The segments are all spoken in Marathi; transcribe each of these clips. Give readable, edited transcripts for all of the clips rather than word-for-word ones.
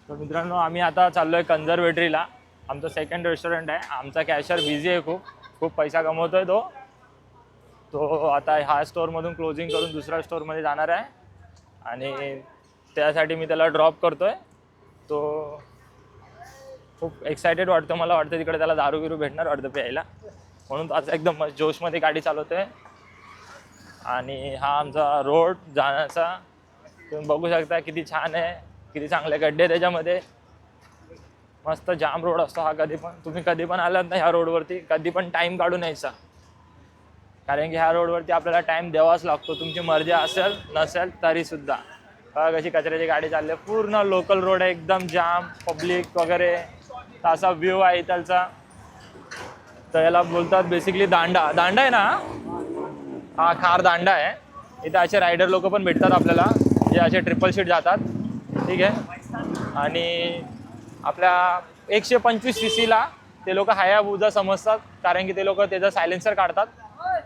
तर मित्रांनो आम्ही आता चाललोय कन्झर्वेटरीला. आमचं सेकंड रेस्टॉरंट आहे. आमचा कॅशियर बिझी आहे, खूप खूप पैसा कमवतोय तो. तो आता ह्या स्टोअरमधून क्लोजिंग करून दुसऱ्या स्टोअरमध्ये जाणार आहे आणि त्यासाठी मी त्याला ड्रॉप करतोय. तो खूप एक्सायटेड वाटतं, मला वाटतं तिकडे त्याला दारू बिरू भेटणार वाटतं प्यायला, म्हणून तो आता एकदम जोशमध्ये गाडी चालवतोय. आणि हा आमचा रोड जाण्याचा तुम्ही बघू शकता किती छान आहे, किती चांगले गड्डे त्याच्यामध्ये. मस्त जाम रोड असतो हा. कधी पण तुम्ही कधी पण आलात ना ह्या रोडवरती, कधी पण टाईम काढून यायचा, कारण की ह्या रोडवरती आपल्याला टाईम द्यावाच लागतो. तुमची मर्जी असेल नसेल तरीसुद्धा. बघा कशी कचऱ्याची गाडी चालली आहे. पूर्ण लोकल रोड आहे, एकदम जाम पब्लिक वगैरे. असा व्ह्यू आहे इथलचा. तर याला बोलतात बेसिकली दांडा. दांडा आहे ना हा, खार दांडा आहे. इथं असे रायडर लोक पण भेटतात आपल्याला, जे असे ट्रिपल सीट जातात, ठीक आहे. आणि आपल्या 125 cc ला ते लोक हायाबुजा समजतात, कारण की ते लोक त्याचा सायलेन्सर काढतात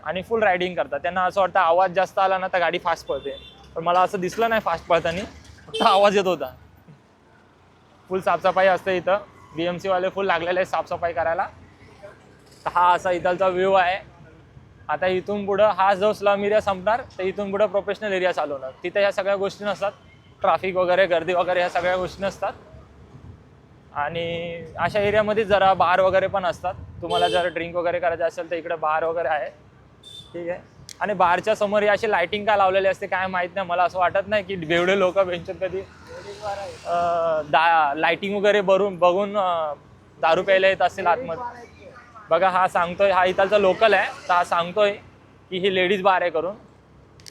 आणि फुल रायडिंग करतात. त्यांना असं वाटतं आवाज जास्त आला ना तर गाडी फास्ट पळते, पण मला असं दिसलं नाही फास्ट पळताना, फक्त आवाज येत होता. फुल साफसफाई असते इथं. BMC वाले फुल लागलेले आहेत साफसफाई करायला. तर हा असा इथलचा व्ह्यू आहे. आता इथून पुढं हा जो स्लम एरिया संपणार तर इथून पुढं प्रोफेशनल एरिया चालू होणार. तिथे ह्या सगळ्या गोष्टी नसतात, ट्रॅफिक वगैरे, गर्दी वगैरे, ह्या सगळ्या गोष्टी नसतात. आणि अशा एरियामध्ये जरा बार वगैरे पण असतात. तुम्हाला जर ड्रिंक वगैरे करायचं असेल तर इकडे बार वगैरे आहे, ठीक आहे. आणि बारच्या समोर ही अशी लायटिंग का लावलेली असते काय माहीत नाही. मला असं वाटत नाही की एवढे लोक बेंचत कधी लायटिंग वगैरे बघून दारू प्यायला येत असेल आतमध्ये. बघा हा सांगतोय, हा इथलचा लोकल आहे, तर हा सांगतोय की ही लेडीज बार आहे करून.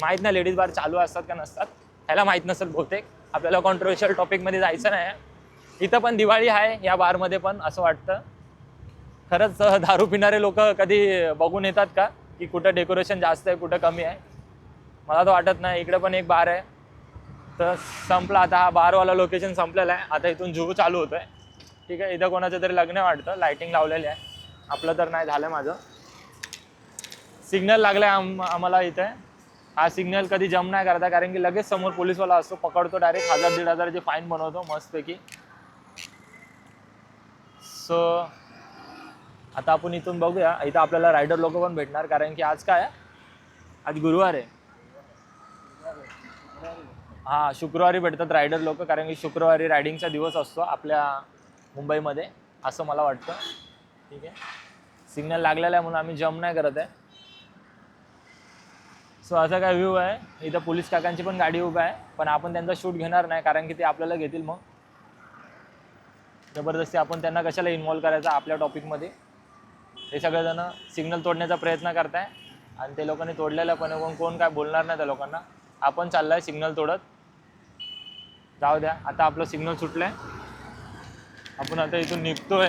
माहीत नाही लेडीज बार चालू असतात का नसतात, ह्याला माहीत नसेल बहुतेक. आपल्याला कॉन्ट्रोवर्शियल टॉपिकमध्ये जायचं नाही. इथं पण दिवाळी आहे या बारमध्ये पण, असं वाटतं. खरंच दारू पिणारे लोक कधी बघून येतात का की कुठं डेकोरेशन जास्त आहे कुठं कमी आहे? मला तर वाटत नाही. इकडे पण एक बार आहे. तर संपला आता हा बारवाला लोकेशन संपलेला आहे. आता इथून जुहू चालू होतोय, ठीक आहे. इथं कोणाचं तरी लग्न वाटतं, लायटिंग लावलेली आहे. आपलं तर नाही झालं माझं. सिग्नल लागलाय आम्हाला इथे. हा सिग्नल कधी जम नाही करता, कारण की लगेच समोर पोलीसवाला असतो, पकडतो, डायरेक्ट 1000-1500ची फाईन बनवतो मस्तपैकी. सो आता आपण इथून बघूया. इथं आपल्याला रायडर लोक पण भेटणार, कारण की आज काय आहे, आज गुरुवार आहे. हा, शुक्रवारी भेटतात रायडर लोक, कारण की शुक्रवारी रायडिंगचा दिवस असतो आपल्या मुंबईमध्ये, असं मला वाटतं, ठीक आहे. सिग्नल लागलेला आहे म्हणून आम्ही जम्प नाही करत आहे. सो असा काय व्ह्यू आहे. इथं पोलीस काकांची पण गाडी उभा आहे, पण आपण त्यांचा शूट घेणार नाही, कारण की ते आपल्याला घेतील मग जबरदस्ती. आपण त्यांना कशाला इन्व्हॉल्व करायचं आपल्या टॉपिकमध्ये. हे सगळेजण सिग्नल तोडण्याचा प्रयत्न करताय आणि ते लोकांनी तोडलेलं पण कोण काय बोलणार नाही त्या लोकांना. आपण चाललाय सिग्नल तोडत. जाऊ द्या, आता आपलं सिग्नल सुटलंय, आपण आता इथून निघतोय.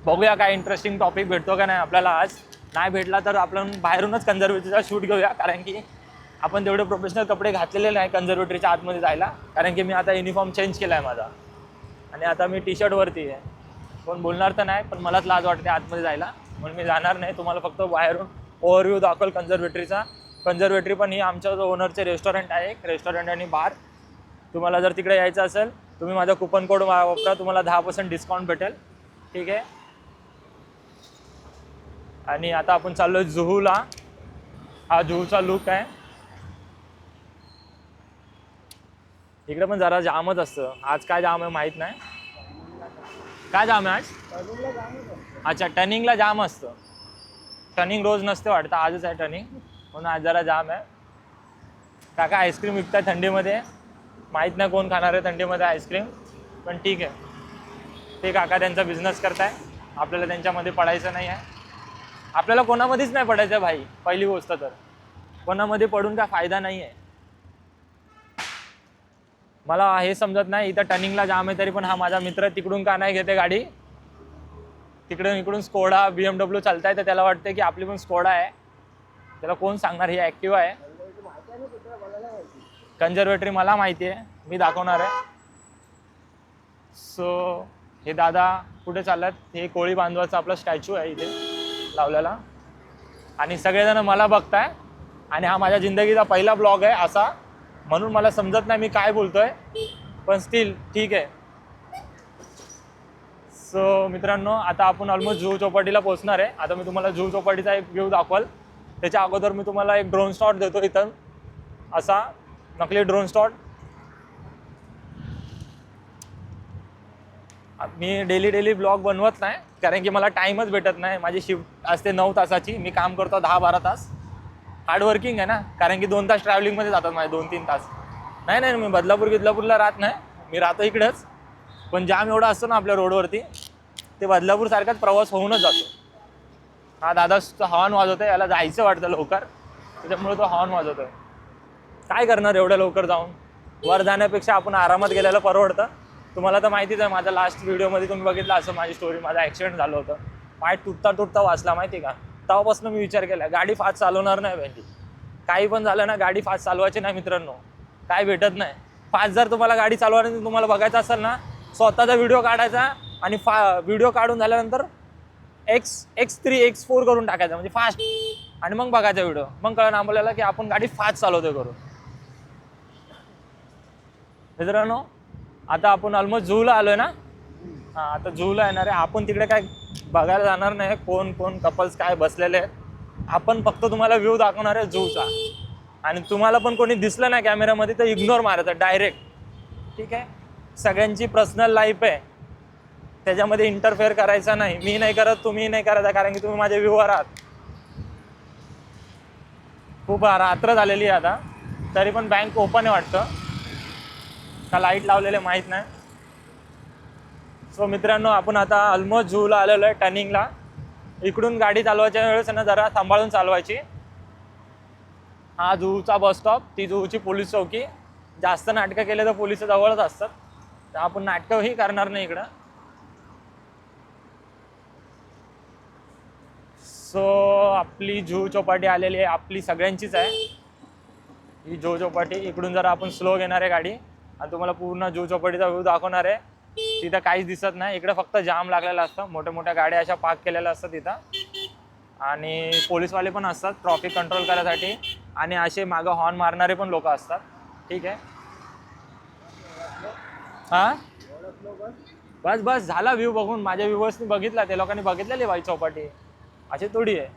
बघूया काय इंटरेस्टिंग टॉपिक भेटतो का नाही आपल्याला आज. नाही भेटला तर आपण बाहेरूनच कन्झर्वेटरीचा शूट घेऊया, कारण की आपण तेवढे प्रोफेशनल कपडे घातलेले नाही कन्झर्वेटरीच्या आतमध्ये जायला, कारण की मी आता युनिफॉर्म चेंज केला आहे माझा आणि आता मी टी-शर्टवरती आहे. कोण बोलणार तर नाही, पण मलाच लाज वाटते आतमध्ये जायला, म्हणून मी जाणार नाही. तुम्हाला फक्त बाहेरून ओव्हरव्ह्यू दाखवल कन्झर्वेटरीचा. कन्झर्वेटरी पण ही आमच्या ओनरचे रेस्टॉरंट आहे, एक रेस्टॉरंट आणि बार. तुम्हाला जर तिकडे यायचं असेल, तुम्ही माझा कुपन कोड वापरा, तुम्हाला 10% डिस्काउंट भेटेल, ठीक आहे. आणि आता आपण चाललोय जुहूला. हा जुहूचा लुक आहे. इकडे पण जरा जामच असतं. आज काय जाम आहे माहीत नाही. काय जाम आहे आज? अच्छा, टर्निंगला जाम असतं. टर्निंग रोज नसते वाटतं, आजच आहे टर्निंग, म्हणून आज जरा जाम आहे. काका आईस्क्रीम विकताय थंडीमध्ये. माहीत नाही कोण खाणार आहे थंडीमध्ये आईस्क्रीम, पण ठीक आहे. ते काका त्यांचा बिझनेस करताय, आपल्याला त्यांच्यामध्ये पडायचं नाही आहे. आपल्याला कोणामध्येच नाही पडायचं भाई, पहिली गोष्ट तर. कोणामध्ये पडून काय फायदा नाही आहे. मला हे समजत नाही, इथं टर्निंगला जाम आहे तरी पण हा माझा मित्र तिकडून का नाही घेते गाडी. इकडून स्कोडा BMW चालताय, तर त्याला वाटतं की आपली पण स्कोडा आहे. त्याला कोण सांगणार, ही ॲक्टिवा आहे. कन्झर्वेटरी मला माहिती आहे, मी दाखवणार आहे. सो हे दादा कुठे चाललात? हे कोळी बांधवाचा आपला स्टॅच्यू आहे इथे लावलेला, आणि सगळेजण मला बघताय. आणि हा माझ्या जिंदगीचा पहिला ब्लॉग आहे असा, म्हणून मला समजत नाही मी काय बोलतोय. पण स्टील ठीक आहे. सो मित्रांनो, आता आपण ऑलमोस्ट जुहू चौपाटीला पोहोचणार आहे. आता मी तुम्हाला जुहू चौपाटीचा एक व्ह्यू दाखवाल. त्याच्या अगोदर मी तुम्हाला एक ड्रोन शॉट देतो इथं, असा नकली ड्रोन शॉट. मी डेली ब्लॉग बनवत नाही, कारण की मला टाईमच भेटत नाही. माझी शिफ्ट असते 9 तासाची, मी काम करतो 10-12 तास. हार्डवर्किंग आहे ना, कारण की 2 तास ट्रॅव्हलिंगमध्ये जातात माझे, 2-3 तास. नाही मी बदलापूरला राहत नाही, मी राहतो इकडेच. पण जाम एवढा असतो ना आपल्या रोडवरती, ते बदलापूरसारखाच प्रवास होऊनच जातो. हा दादा हॉर्न वाजवतोय, याला जायचं वाटतं लवकर, त्याच्यामुळे तो हॉर्न वाजवतोय. काय करणार एवढ्या लवकर जाऊन? वर जाण्यापेक्षा आपण आरामात गेल्याला परवडतं. तुम्हाला तर माहितीच आहे, माझा लास्ट व्हिडिओमध्ये तुम्ही बघितलं असं माझी स्टोरी. माझा ॲक्सिडेंट झालं होतं, पाय तुटता वाचला माहिती का. तेव्हापासून मी विचार केला, गाडी फास्ट चालवणार नाही पाहिजे. काही पण झालं ना, गाडी फास्ट चालवायची नाही मित्रांनो, काय भेटत नाही. फास्ट जर तुम्हाला गाडी चालवायची तुम्हाला बघायचं असेल ना, स्वतःचा व्हिडिओ काढायचा आणि व्हिडिओ काढून झाल्यानंतर X3 X4 करून टाकायचा, म्हणजे फास्ट, आणि मग बघायचा व्हिडिओ. मग कळलं आपल्याला की आपण गाडी फास्ट चालवतोय करून. मित्रांनो, आता आपण ऑलमोस्ट जुहूला आलोय ना. हां, आता जुहूला येणार आहे आपण. तिकडे काय बघायला जाणार नाही कोण कपल्स काय बसलेले आहेत. आपण फक्त तुम्हाला व्ह्यू दाखवणार आहे जुहूचा. आणि तुम्हाला पण कोणी दिसलं नाही कॅमेऱ्यामध्ये तर इग्नोर मारायचं डायरेक्ट, ठीक आहे. सगळ्यांची पर्सनल लाईफ आहे, त्याच्यामध्ये इंटरफेअर करायचा नाही. मी नाही करत, तुम्ही नाही करायचा, कारण की तुम्ही माझे व्ह्यूअर आहात. खूप रात्र झालेली आहे आता, तरी पण बँक ओपन आहे वाटतं का लाईट लावलेले माहीत नाही. सो मित्रांनो, आपण आता ऑलमोस्ट जुहूला आलेलो आहे टर्निंगला. इकडून गाडी चालवायच्या वेळेस ना जरा सांभाळून चालवायची. हा जुहूचा बस स्टॉप, ती जुहूची पोलीस चौकी. जास्त नाटकं केले तर पोलीस जवळच असतात, तर आपण नाटकंही करणार नाही इकडं. सो आपली जुहू चौपाटी आलेली आहे, आपली सगळ्यांचीच आहे ही जुहू चौपाटी. इकडून जरा आपण स्लो घेणार आहे गाडी आणि तुम्हाला पूर्ण जुहू चौपाटीचा व्ह्यू दाखवणार आहे. तिथं काहीच दिसत नाही, इकडे फक्त जाम लागलेला असतं, मोठ्या गाड्या अशा पार्क केलेल्या असतात तिथं. आणि पोलीसवाले पण असतात ट्रॅफिक कंट्रोल करायसाठी, आणि असे मागं हॉर्न मारणारे पण लोक असतात, ठीक आहे. हां, बस झाला व्ह्यू बघून. माझ्या व्ह्यूवर्सनी बघितला, ते लोकांनी बघितलेली बाई चौपाटी. अशी थोडी आहे,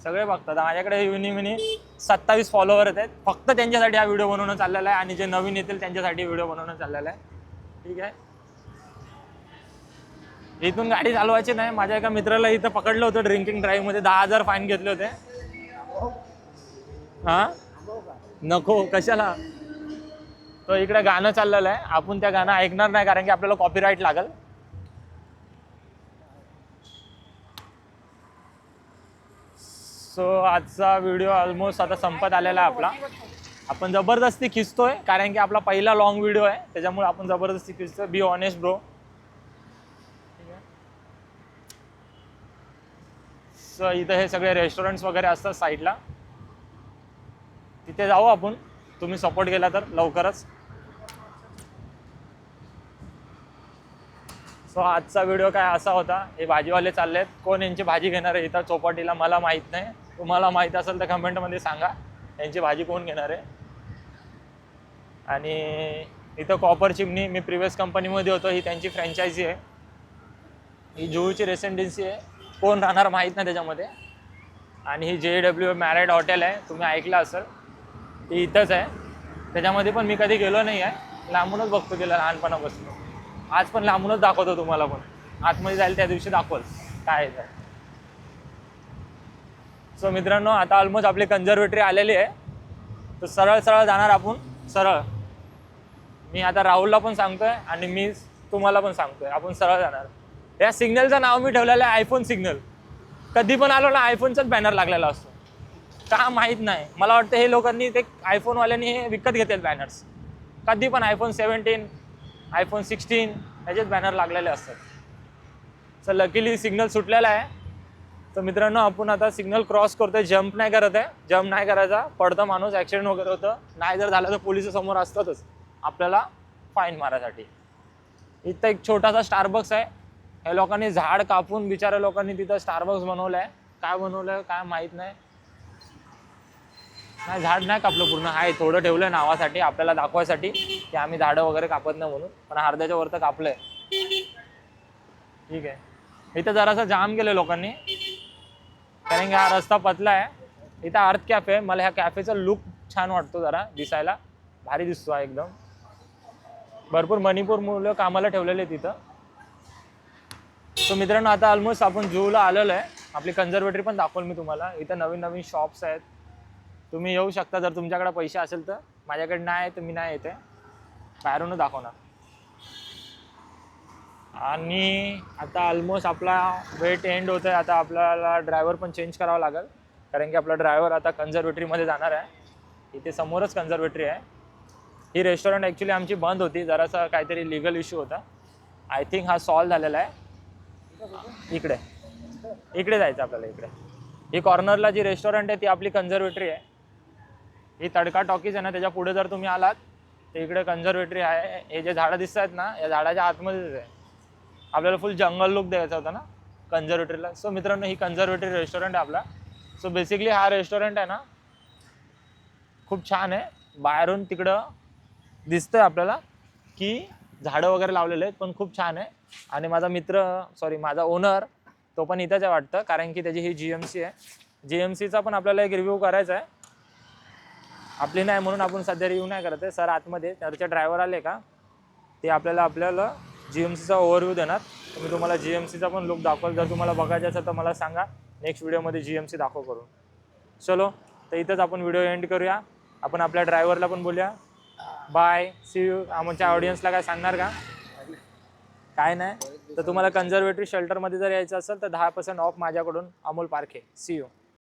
सगळे बघतात. माझ्याकडे युनी 27 फॉलोवर आहेत, फक्त त्यांच्यासाठी हा व्हिडिओ बनवणं चाललेला आहे, आणि जे नवीन येतील त्यांच्यासाठी व्हिडिओ बनवणं चाललेला आहे, ठीक आहे. इथून गाडी चालवायची नाही. माझ्या एका मित्राला इथं पकडलं होतं ड्रिंकिंग ड्राईव्हमध्ये, 10,000 फाईन घेतले होते. हां, नको कशाला. तो इकडे गाणं चाललेलं आहे, आपण त्या गाणं ऐकणार नाही, कारण की आपल्याला कॉपीराईट लागेल. सो आजचा व्हिडिओ ऑलमोस्ट आता संपत आलेला आहे आपला. आपण जबरदस्ती खिचतोय, कारण की आपला पहिला लॉंग व्हिडिओ आहे, त्याच्यामुळे आपण जबरदस्ती खिचतोय. Be honest bro. सो इथं हे सगळे रेस्टॉरंट्स वगैरे असतात साईडला, तिथे जाऊ आपण. तुम्ही सपोर्ट केला तर लवकरच. सो आजचा व्हिडिओ काय असा होता. हे भाजीवाले चालले आहेत, कोण यांची भाजी घेणार आहे इथं चौपाटीला मला माहीत नाही. तुम्हाला माहीत असेल तर कमेंटमध्ये सांगा यांची भाजी कोण घेणार आहे. आणि इथं कॉपर चिमणी, मी प्रिव्हियस कंपनीमध्ये होतो, ही त्यांची फ्रँचायझी आहे. ही जुहूची रेसिडेन्सी आहे, कोण राहणार माहीत नाही त्याच्यामध्ये. आणि ही JW मॅरिड हॉटेल आहे, तुम्ही ऐकलं असेल, ती इथंच आहे. त्याच्यामध्ये पण मी कधी गेलो नाही आहे, लांबूनच बघतो गेलं लहानपणापासून. आज पण लांबूनच दाखवतो तुम्हाला, पण आतमध्ये जाईल त्या दिवशी दाखवल काय आहे. सो मित्रांनो, आता ऑलमोस्ट आपली कन्झर्वेटरी आलेली आहे, तर सरळ जाणार आपण सरळ. मी आता राहुलला पण सांगतोय आणि मी तुम्हाला पण सांगतोय, आपण सरळ जाणार. या सिग्नलचं नाव मी ठेवलेलं आहे आयफोन सिग्नल. कधी पण आलो ना आयफोनचाच बॅनर लागलेला असतो, का माहीत नाही. मला वाटतं हे लोकांनी, ते आयफोनवाल्यांनी हे विकत घेतील बॅनर्स. कधी पण iPhone 17, iPhone 16 याचेच बॅनर लागलेले असतात. सर लकीली सिग्नल सुटलेला आहे. तर मित्रांनो, आपण आता सिग्नल क्रॉस करतोय, जंप नाही करत आहे. जंप नाही करायचा, पडतं माणूस, ॲक्सिडेंट वगैरे होतं. नाही जर झालं तर पोलिस समोर असतातच आपल्याला फाईन मारायसाठी. इथं एक छोटासा स्टारबक्स आहे, या लोकांनी झाड कापून बिचाऱ्या लोकांनी तिथं स्टारबक्स बनवलं आहे. काय बनवलं आहे काय माहीत नाही. नाही झाड नाही कापलं पूर्ण, आहे थोडं ठेवलं नावासाठी, आपल्याला दाखवायसाठी की आम्ही झाडं वगैरे कापत नाही म्हणून, पण अर्ध्याच्या वर तर कापलंय. ठीक आहे. इथं जरासा जाम गेले लोकांनी, कारण की हा रस्ता पतला आहे. इथं आर्थ कॅफे आहे. मला ह्या कॅफेचा लुक छान वाटतो, जरा दिसायला भारी दिसतो हा एकदम. भरपूर मणिपूर मुलं कामाला ठेवलेले तिथं. सो मित्रांनो, आता ऑलमोस्ट आपण जूला आलेलो आहे. आपली कन्झर्वेटरी पण दाखवल मी तुम्हाला. इथं नवीन नवीन शॉप्स आहेत, तुम्ही येऊ शकता जर तुमच्याकडे पैसे असेल तर. माझ्याकडे नाही आहे तर मी नाही येते, बाहेरून दाखवणार. आणि आता ऑलमोस्ट आपला वेट एंड होत आहे. आता आपल्याला ड्रायव्हर पण चेंज करावा लागेल, कारण की आपला ड्रायव्हर आता कन्झर्वेटरीमध्ये जाणार आहे. इथे समोरच कन्झर्वेटरी आहे. ही रेस्टॉरंट ॲक्च्युली आमची बंद होती, जरासा काहीतरी लिगल इश्यू होता. आय थिंक हा सॉल्व झालेला आहे. इकडे इकडे जायचं आपल्याला. इकडे ही कॉर्नरला जी रेस्टॉरंट आहे ती आपली कन्झर्वेटरी आहे. ही तडका टॉकीज आहे ना, त्याच्या पुढे जर तुम्ही आलात तर इकडे कन्झर्वेटरी आहे. हे जे झाडं दिसत आहेत ना, या झाडाच्या आतमध्येच आहे. आपल्याला फुल जंगल लुक द्यायचा होता ना कन्झर्वेटरीला. सो मित्रांनो, ही कन्झर्वेटरी रेस्टॉरंट आहे आपला. सो बेसिकली हा रेस्टॉरंट आहे ना खूप छान आहे. बाहेरून तिकडं दिसतंय आपल्याला की झाडं वगैरे लावलेले आहेत, पण खूप छान आहे. आणि माझा मित्र, सॉरी माझा ओनर, तो पण इथंच आहे वाटतं, कारण की त्याची ही GMC आहे. GMCचा पण आपल्याला एक रिव्ह्यू करायचा आहे. आपली नाही म्हणून आपण सध्या रिव्ह्यू नाही करत आहे. सर आतमध्ये त्याचे ड्रायव्हर आले का ते आपल्याला GMCचा ओव्हरव्ह्यू देणार. तर मी तुम्हाला GMCचा पण लुक दाखवल. जर तुम्हाला बघायचं असेल तर मला सांगा, नेक्स्ट व्हिडिओमध्ये GMC दाखव करून. चलो, तर इथंच आपण व्हिडिओ एंड करूया. आपण आपल्या ड्रायव्हरला पण बोलूया बाय, सी यू. आमच्या ऑडियन्सला काय सांगणार का? काय नाही. तर तुम्हाला कन्झर्वेटरी शेल्टरमध्ये जर यायचं असेल तर 10% ऑफ माझ्याकडून, अमोल पारखे. C you.